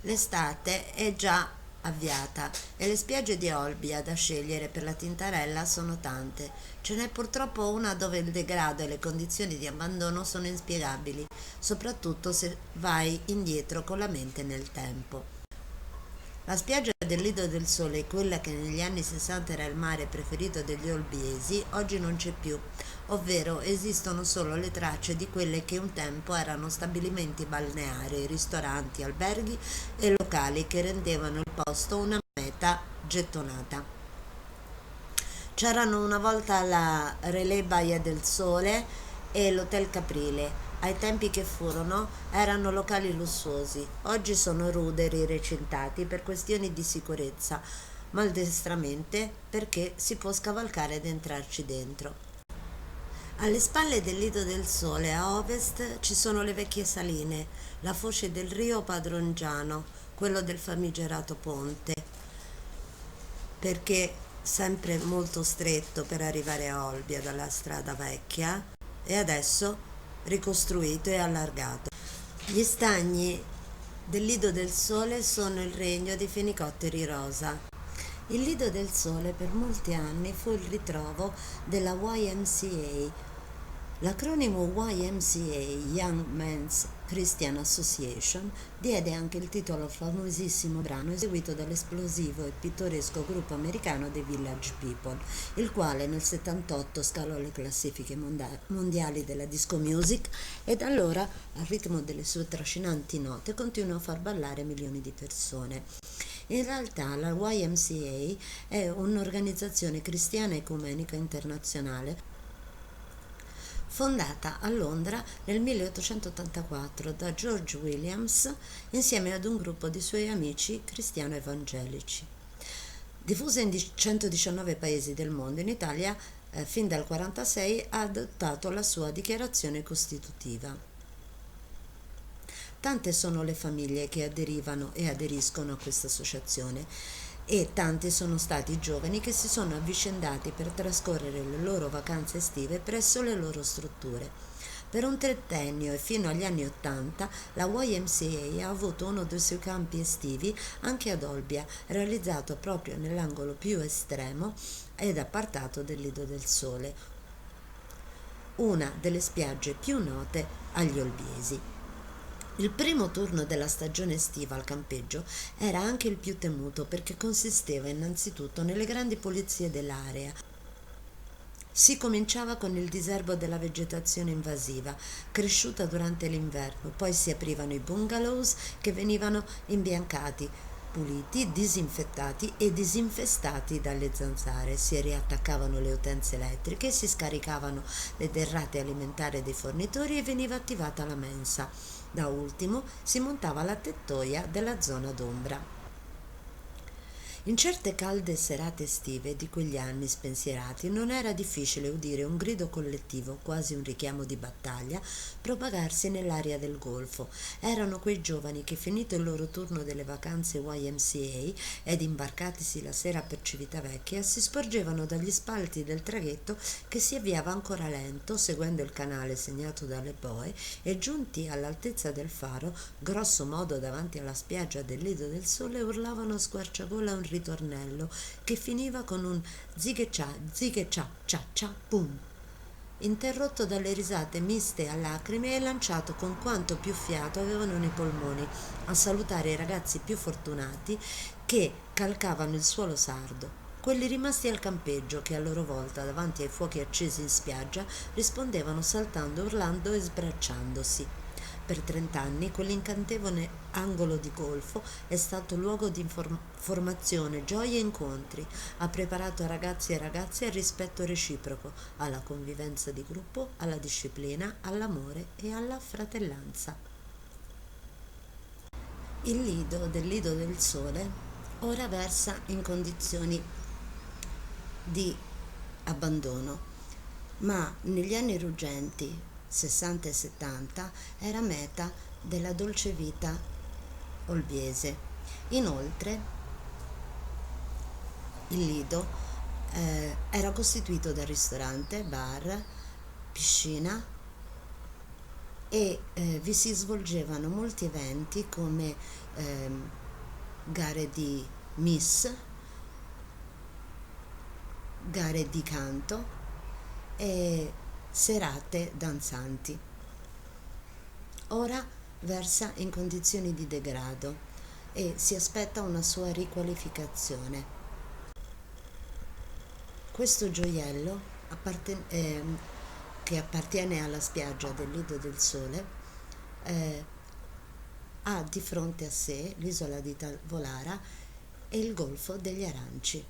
L'estate è già avviata e le spiagge di Olbia da scegliere per la Tintarella sono tante. Ce n'è purtroppo una dove il degrado e le condizioni di abbandono sono inspiegabili, soprattutto se vai indietro con la mente nel tempo. La spiaggia del Lido del Sole, quella che negli anni 60 era il mare preferito degli olbiesi, oggi non c'è più, ovvero esistono solo le tracce di quelle che un tempo erano stabilimenti balneari, ristoranti, alberghi e locali che rendevano il posto una meta gettonata. C'erano una volta la Relais Baia del Sole e l'Hotel Caprile. Ai tempi che furono erano locali lussuosi, oggi sono ruderi recintati per questioni di sicurezza, maldestramente perché si può scavalcare ed entrarci dentro. Alle spalle del Lido del Sole, a ovest, ci sono le vecchie saline, la foce del Rio Padrongiano, quello del famigerato ponte, perché sempre molto stretto per arrivare a Olbia dalla strada vecchia e adesso ricostruito e allargato. Gli stagni del Lido del Sole sono il regno dei fenicotteri rosa. Il Lido del Sole per molti anni fu il ritrovo della YMCA. L'acronimo YMCA, Young Men's Christian Association, diede anche il titolo al famosissimo brano eseguito dall'esplosivo e pittoresco gruppo americano The Village People, il quale nel 78 scalò le classifiche mondiali della disco music e da allora, al ritmo delle sue trascinanti note, continuò a far ballare milioni di persone. In realtà la YMCA è un'organizzazione cristiana ecumenica internazionale fondata a Londra nel 1884 da George Williams insieme ad un gruppo di suoi amici cristiano-evangelici. Diffusa in 119 paesi del mondo, in Italia fin dal 1946 ha adottato la sua dichiarazione costitutiva. Tante sono le famiglie che aderivano e aderiscono a questa associazione e tanti sono stati i giovani che si sono avvicendati per trascorrere le loro vacanze estive presso le loro strutture. Per un trentennio e fino agli anni Ottanta la YMCA ha avuto uno dei suoi campi estivi anche ad Olbia, realizzato proprio nell'angolo più estremo ed appartato del Lido del Sole, una delle spiagge più note agli olbiesi. Il primo turno della stagione estiva al campeggio era anche il più temuto perché consisteva innanzitutto nelle grandi pulizie dell'area. Si cominciava con il diserbo della vegetazione invasiva, cresciuta durante l'inverno, poi si aprivano i bungalows che venivano imbiancati, puliti, disinfettati e disinfestati dalle zanzare, si riattaccavano le utenze elettriche, si scaricavano le derrate alimentari dei fornitori e veniva attivata la mensa. Da ultimo si montava la tettoia della zona d'ombra. In certe calde serate estive di quegli anni spensierati non era difficile udire un grido collettivo, quasi un richiamo di battaglia, propagarsi nell'aria del golfo. Erano quei giovani che, finito il loro turno delle vacanze YMCA ed imbarcatisi la sera per Civitavecchia, si sporgevano dagli spalti del traghetto che si avviava ancora lento, seguendo il canale segnato dalle boe, e giunti all'altezza del faro, grosso modo davanti alla spiaggia del Lido del Sole, urlavano a squarciagola un ritornello che finiva con un zighe cia cia cia pum, interrotto dalle risate miste a lacrime e lanciato con quanto più fiato avevano nei polmoni a salutare i ragazzi più fortunati che calcavano il suolo sardo, quelli rimasti al campeggio che a loro volta davanti ai fuochi accesi in spiaggia rispondevano saltando, urlando e sbracciandosi. Per 30 anni quell'incantevole angolo di golfo è stato luogo di formazione, gioie e incontri. Ha preparato ragazzi e ragazze al rispetto reciproco, alla convivenza di gruppo, alla disciplina, all'amore e alla fratellanza. Il lido del Lido del Sole ora versa in condizioni di abbandono, ma negli anni ruggenti 60 e 70 era meta della dolce vita olbiese. Inoltre il lido era costituito da ristorante, bar, piscina e vi si svolgevano molti eventi come ehm, gare di miss, gare di canto e serate danzanti. Ora versa in condizioni di degrado e si aspetta una sua riqualificazione. Questo gioiello che appartiene alla spiaggia del Lido del Sole eh, ha di fronte a sé l'isola di Tavolara e il Golfo degli Aranci.